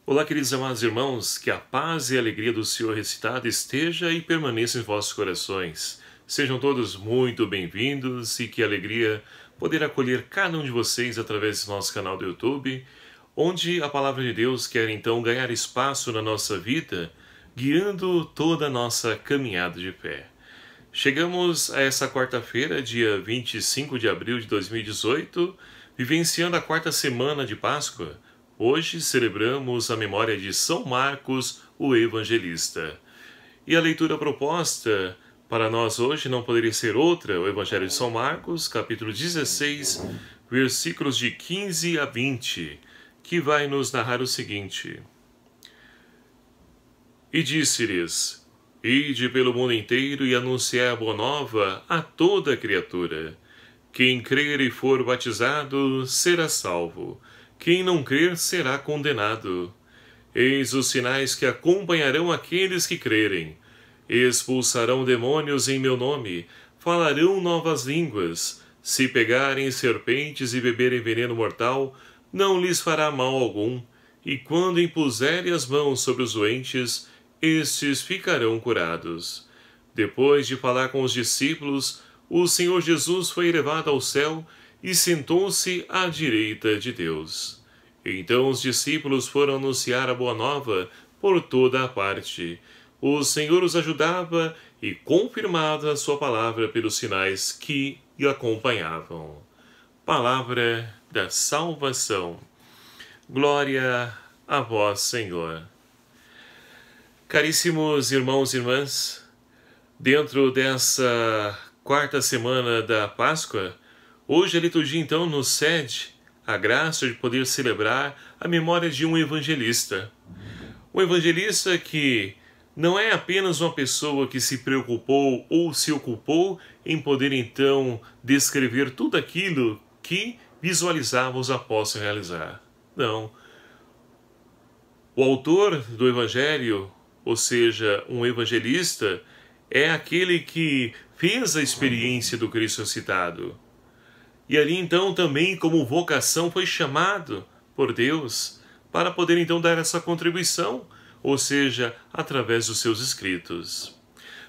Olá, queridos e amados irmãos, que a paz e a alegria do Senhor ressuscitado esteja e permaneça em vossos corações. Sejam todos muito bem-vindos e que alegria poder acolher cada um de vocês através do nosso canal do YouTube, onde a Palavra de Deus quer então ganhar espaço na nossa vida, guiando toda a nossa caminhada de fé. Chegamos a essa quarta-feira, dia 25 de abril de 2018, vivenciando a quarta semana de Páscoa. Hoje celebramos a memória de São Marcos, o Evangelista. E a leitura proposta para nós hoje não poderia ser outra, o Evangelho de São Marcos, capítulo 16, versículos de 15 a 20, que vai nos narrar o seguinte. E disse-lhes: Ide pelo mundo inteiro e anunciai a boa nova a toda criatura. Quem crer e for batizado será salvo. Quem não crer será condenado. Eis os sinais que acompanharão aqueles que crerem. Expulsarão demônios em meu nome, falarão novas línguas. Se pegarem serpentes e beberem veneno mortal, não lhes fará mal algum. E quando impuserem as mãos sobre os doentes, estes ficarão curados. Depois de falar com os discípulos, o Senhor Jesus foi elevado ao céu e sentou-se à direita de Deus. Então os discípulos foram anunciar a boa nova por toda a parte. O Senhor os ajudava e confirmava a sua palavra pelos sinais que o acompanhavam. Palavra da salvação. Glória a vós, Senhor. Caríssimos irmãos e irmãs, dentro dessa quarta semana da Páscoa, hoje a liturgia então nos cede a graça de poder celebrar a memória de um evangelista. Um evangelista que não é apenas uma pessoa que se preocupou ou se ocupou em poder então descrever tudo aquilo que visualizava os apóstolos realizar. Não. O autor do evangelho, ou seja, um evangelista, é aquele que fez a experiência do Cristo ressuscitado. E ali então também como vocação foi chamado por Deus para poder então dar essa contribuição, ou seja, através dos seus escritos.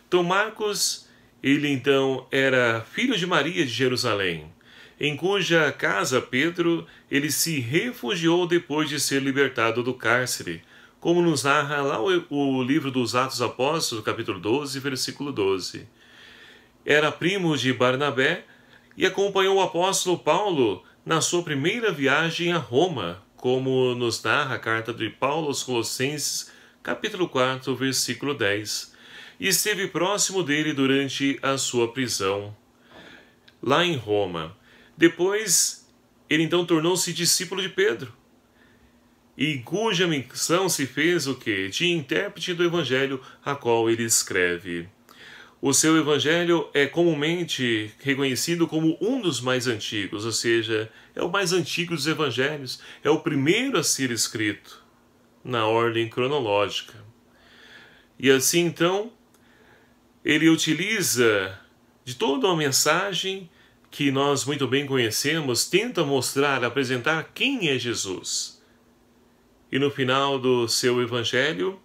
Então Marcos, ele então era filho de Maria de Jerusalém, em cuja casa Pedro ele se refugiou depois de ser libertado do cárcere, como nos narra lá o livro dos Atos Apóstolos, capítulo 12, versículo 12. Era primo de Barnabé e acompanhou o apóstolo Paulo na sua primeira viagem a Roma, como nos narra a carta de Paulo aos Colossenses, capítulo 4, versículo 10, e esteve próximo dele durante a sua prisão, lá em Roma. Depois, ele então tornou-se discípulo de Pedro, e cuja missão se fez o quê? De intérprete do evangelho a qual ele escreve. O seu evangelho é comumente reconhecido como um dos mais antigos, ou seja, é o mais antigo dos evangelhos, é o primeiro a ser escrito na ordem cronológica. E assim então, ele utiliza de toda uma mensagem que nós muito bem conhecemos, tenta mostrar, apresentar quem é Jesus. E no final do seu evangelho,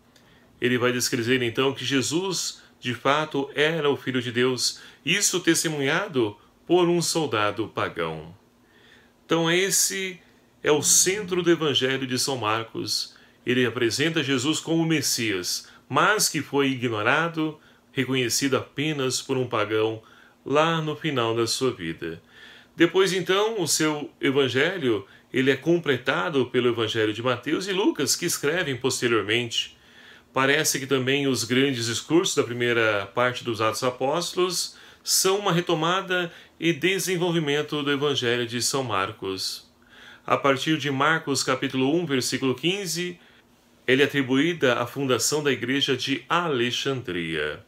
ele vai descrever então que Jesus de fato era o Filho de Deus, isso testemunhado por um soldado pagão. Então esse é o centro do Evangelho de São Marcos. Ele apresenta Jesus como Messias, mas que foi ignorado, reconhecido apenas por um pagão lá no final da sua vida. Depois então o seu Evangelho ele é completado pelo Evangelho de Mateus e Lucas, que escrevem posteriormente. Parece que também os grandes discursos da primeira parte dos Atos Apóstolos são uma retomada e desenvolvimento do Evangelho de São Marcos. A partir de Marcos capítulo 1, versículo 15, ele é atribuída à fundação da igreja de Alexandria.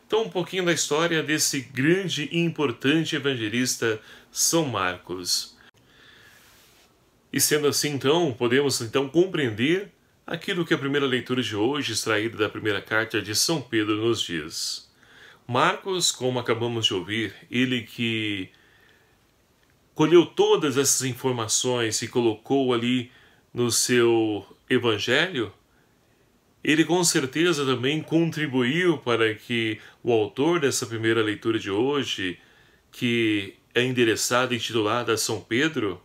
Então um pouquinho da história desse grande e importante evangelista São Marcos. E sendo assim então, podemos então compreender aquilo que a primeira leitura de hoje, extraída da primeira carta de São Pedro, nos diz. Marcos, como acabamos de ouvir, ele que colheu todas essas informações e colocou ali no seu evangelho, ele com certeza também contribuiu para que o autor dessa primeira leitura de hoje, que é endereçada e intitulada a São Pedro,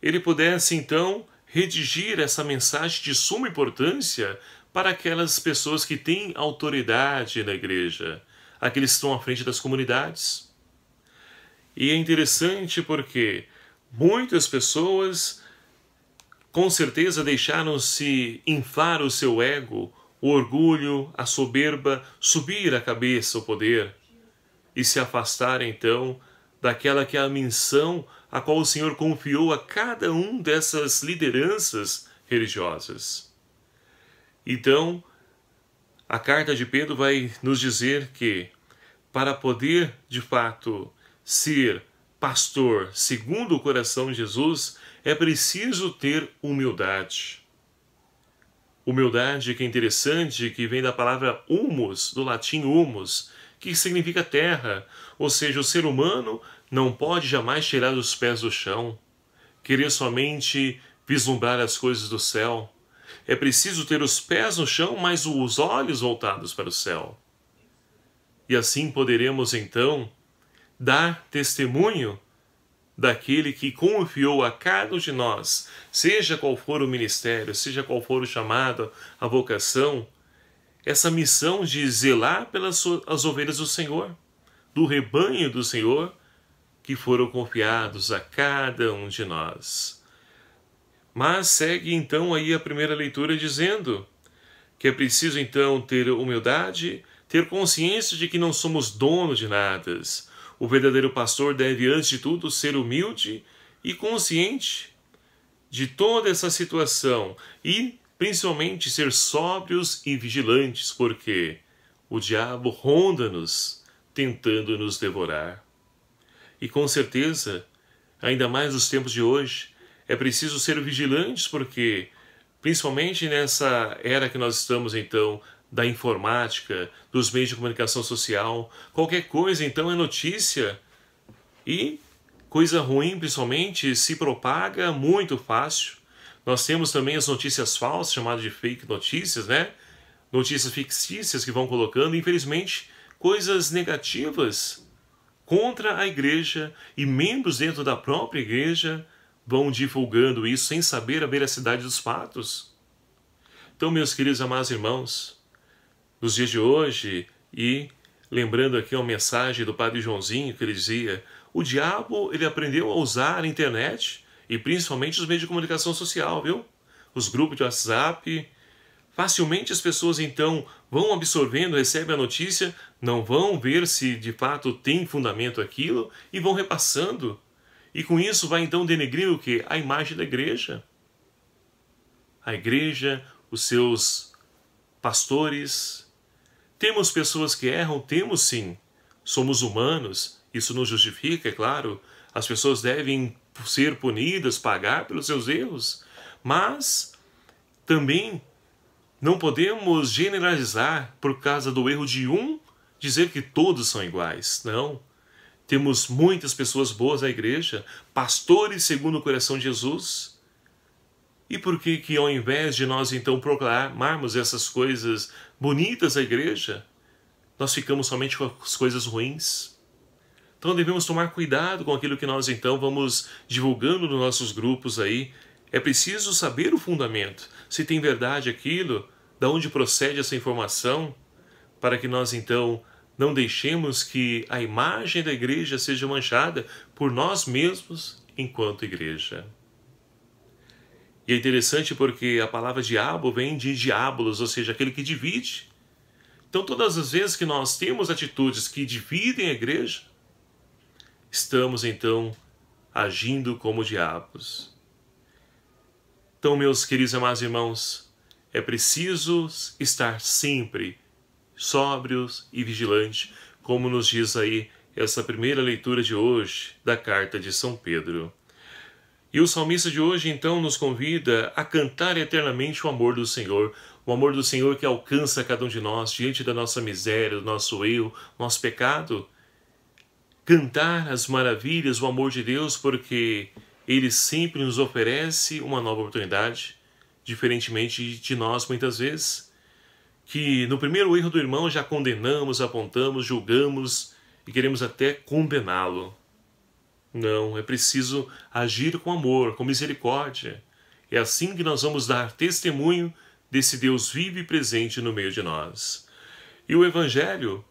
ele pudesse então redigir essa mensagem de suma importância para aquelas pessoas que têm autoridade na igreja, aqueles que estão à frente das comunidades. E é interessante porque muitas pessoas com certeza deixaram-se inflar o seu ego, o orgulho, a soberba, subir a cabeça, o poder, e se afastar então daquela que é a missão a qual o Senhor confiou a cada um dessas lideranças religiosas. Então, a carta de Pedro vai nos dizer que, para poder, de fato, ser pastor segundo o coração de Jesus, é preciso ter humildade. Humildade que é interessante, que vem da palavra humus, do latim humus, que significa terra, ou seja, o ser humano não pode jamais tirar os pés do chão, querer somente vislumbrar as coisas do céu. É preciso ter os pés no chão, mas os olhos voltados para o céu. E assim poderemos então dar testemunho daquele que confiou a cada um de nós, seja qual for o ministério, seja qual for o chamado, a vocação, essa missão de zelar pelas as ovelhas do Senhor, do rebanho do Senhor, que foram confiados a cada um de nós. Mas segue então aí a primeira leitura dizendo que é preciso então ter humildade, ter consciência de que não somos donos de nada. O verdadeiro pastor deve, antes de tudo, ser humilde e consciente de toda essa situação e, principalmente, ser sóbrios e vigilantes, porque o diabo ronda-nos, tentando nos devorar. E, com certeza, ainda mais nos tempos de hoje, é preciso ser vigilantes, porque, principalmente nessa era que nós estamos, então, da informática, dos meios de comunicação social, qualquer coisa então é notícia, e coisa ruim principalmente se propaga muito fácil. Nós temos também as notícias falsas, chamadas de fake notícias, né? Notícias fictícias que vão colocando, infelizmente, coisas negativas contra a igreja, e membros dentro da própria igreja vão divulgando isso sem saber a veracidade dos fatos. Então, meus queridos amados irmãos, nos dias de hoje, e lembrando aqui uma mensagem do Padre Joãozinho, que ele dizia, o diabo ele aprendeu a usar a internet e principalmente os meios de comunicação social, viu? Os grupos de WhatsApp. Facilmente as pessoas então vão absorvendo, recebem a notícia, não vão ver se de fato tem fundamento aquilo e vão repassando. E com isso vai então denegrir o quê? A imagem da igreja. A igreja, os seus pastores. Temos pessoas que erram? Temos sim. Somos humanos, isso nos justifica, é claro. As pessoas devem ser punidas, pagar pelos seus erros. Mas também não podemos generalizar por causa do erro de um, dizer que todos são iguais. Não. Temos muitas pessoas boas na igreja, pastores segundo o coração de Jesus. E por que ao invés de nós então proclamarmos essas coisas bonitas da igreja, nós ficamos somente com as coisas ruins? Então devemos tomar cuidado com aquilo que nós então vamos divulgando nos nossos grupos aí. É preciso saber o fundamento, se tem verdade aquilo, de onde procede essa informação, para que nós então não deixemos que a imagem da igreja seja manchada por nós mesmos enquanto igreja. E é interessante porque a palavra diabo vem de diabolos, ou seja, aquele que divide. Então todas as vezes que nós temos atitudes que dividem a igreja, estamos então agindo como diabos. Então, meus queridos amados irmãos, é preciso estar sempre sóbrios e vigilantes, como nos diz aí essa primeira leitura de hoje da carta de São Pedro. E o salmista de hoje, então, nos convida a cantar eternamente o amor do Senhor. O amor do Senhor que alcança cada um de nós diante da nossa miséria, do nosso erro, nosso pecado. Cantar as maravilhas, o amor de Deus, porque Ele sempre nos oferece uma nova oportunidade. diferentemente de nós muitas vezes, que no primeiro erro do irmão já condenamos, apontamos, julgamos e queremos até condená-lo. Não, é preciso agir com amor, com misericórdia. É assim que nós vamos dar testemunho desse Deus vivo e presente no meio de nós. E o Evangelho,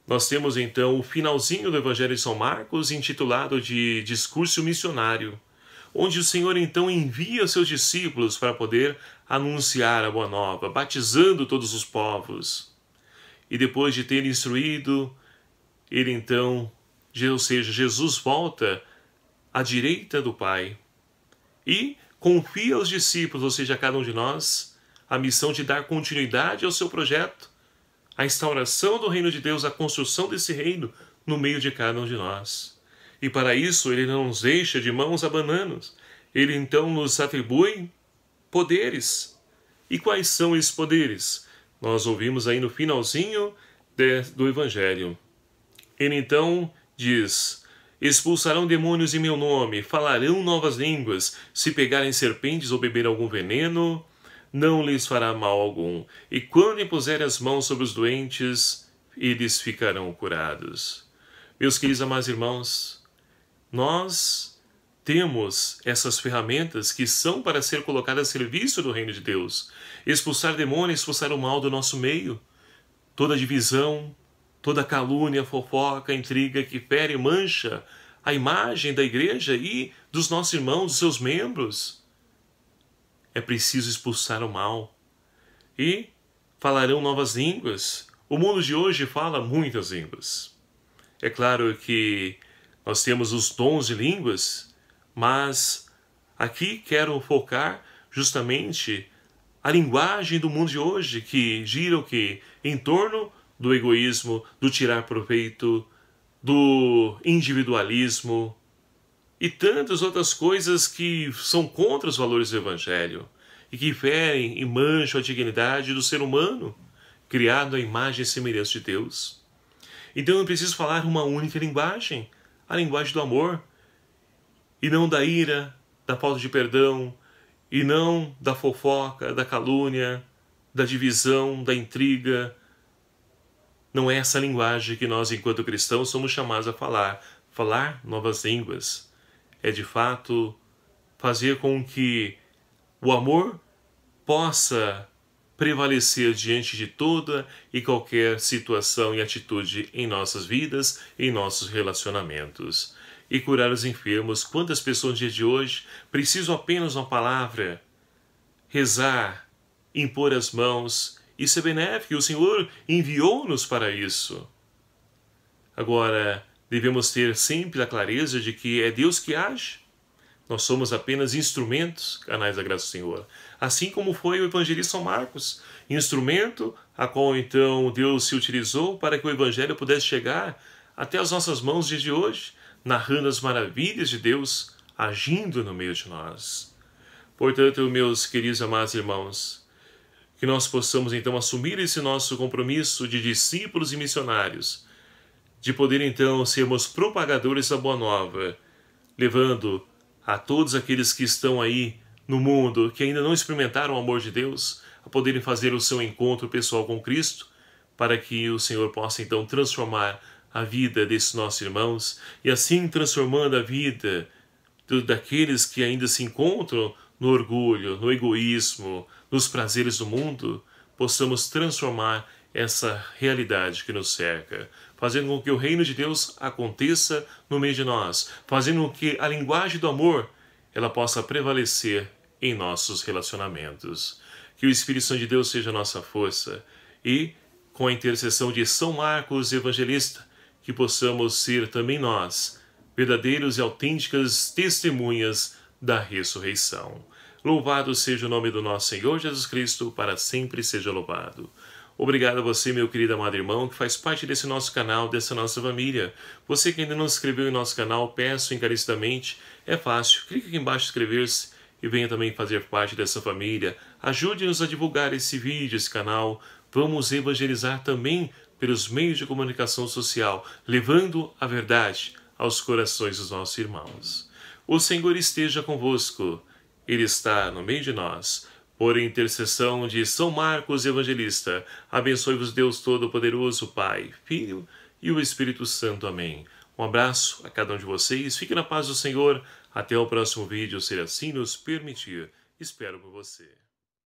nós temos então o finalzinho do Evangelho de São Marcos, intitulado de Discurso Missionário, onde o Senhor então envia os seus discípulos para poder anunciar a Boa Nova, batizando todos os povos. E depois de ter instruído, ele então, ou seja, Jesus volta à direita do Pai e confia aos discípulos, ou seja, a cada um de nós, a missão de dar continuidade ao seu projeto, a instauração do reino de Deus, a construção desse reino no meio de cada um de nós. E para isso ele não nos deixa de mãos abanadas. Ele então nos atribui poderes. E quais são esses poderes? Nós ouvimos aí no finalzinho do Evangelho. Ele então diz: expulsarão demônios em meu nome, falarão novas línguas, se pegarem serpentes ou beber algum veneno, não lhes fará mal algum. E quando impuserem as mãos sobre os doentes, eles ficarão curados. Meus queridos amados irmãos, nós temos essas ferramentas que são para ser colocadas a serviço do reino de Deus. Expulsar demônios, expulsar o mal do nosso meio. Toda divisão, toda calúnia, fofoca, intriga que fere e mancha a imagem da igreja e dos nossos irmãos, dos seus membros. É preciso expulsar o mal. E falarão novas línguas. O mundo de hoje fala muitas línguas. É claro que nós temos os dons de línguas, mas aqui quero focar justamente a linguagem do mundo de hoje, que gira o quê? Em torno do egoísmo, do tirar proveito, do individualismo e tantas outras coisas que são contra os valores do Evangelho e que ferem e mancham a dignidade do ser humano, criado à imagem e semelhança de Deus. Então eu preciso falar uma única linguagem, a linguagem do amor, e não da ira, da falta de perdão, e não da fofoca, da calúnia, da divisão, da intriga. Não é essa linguagem que nós, enquanto cristãos, somos chamados a falar. Falar novas línguas é, de fato, fazer com que o amor possa prevalecer diante de toda e qualquer situação e atitude em nossas vidas, em nossos relacionamentos. E curar os enfermos. Quantas pessoas no dia de hoje precisam apenas uma palavra, rezar, impor as mãos. Isso é benéfico, e o Senhor enviou-nos para isso. Agora, devemos ter sempre a clareza de que é Deus que age. Nós somos apenas instrumentos, canais da graça do Senhor. Assim como foi o evangelista São Marcos, instrumento a qual então Deus se utilizou para que o evangelho pudesse chegar até as nossas mãos no dia de hoje, narrando as maravilhas de Deus, agindo no meio de nós. Portanto, meus queridos amados irmãos, que nós possamos então assumir esse nosso compromisso de discípulos e missionários, de poder então sermos propagadores da Boa Nova, levando a todos aqueles que estão aí no mundo, que ainda não experimentaram o amor de Deus, a poderem fazer o seu encontro pessoal com Cristo, para que o Senhor possa então transformar a vida desses nossos irmãos, e assim transformando a vida daqueles que ainda se encontram no orgulho, no egoísmo, nos prazeres do mundo, possamos transformar essa realidade que nos cerca, fazendo com que o reino de Deus aconteça no meio de nós, fazendo com que a linguagem do amor ela possa prevalecer em nossos relacionamentos. Que o Espírito Santo de Deus seja a nossa força e, com a intercessão de São Marcos Evangelista, que possamos ser também nós verdadeiros e autênticas testemunhas da ressurreição. Louvado seja o nome do nosso Senhor Jesus Cristo, para sempre seja louvado. Obrigado a você, meu querido amado irmão, que faz parte desse nosso canal, dessa nossa família. Você que ainda não se inscreveu em nosso canal, peço encarecidamente, é fácil, clique aqui embaixo inscrever-se e venha também fazer parte dessa família. Ajude-nos a divulgar esse vídeo, esse canal. Vamos evangelizar também pelos meios de comunicação social, levando a verdade aos corações dos nossos irmãos. O Senhor esteja convosco. Ele está no meio de nós. Por intercessão de São Marcos Evangelista, abençoe-vos Deus Todo-Poderoso, Pai, Filho e o Espírito Santo. Amém. Um abraço a cada um de vocês, fique na paz do Senhor, até o próximo vídeo, se assim nos permitir. Espero por você.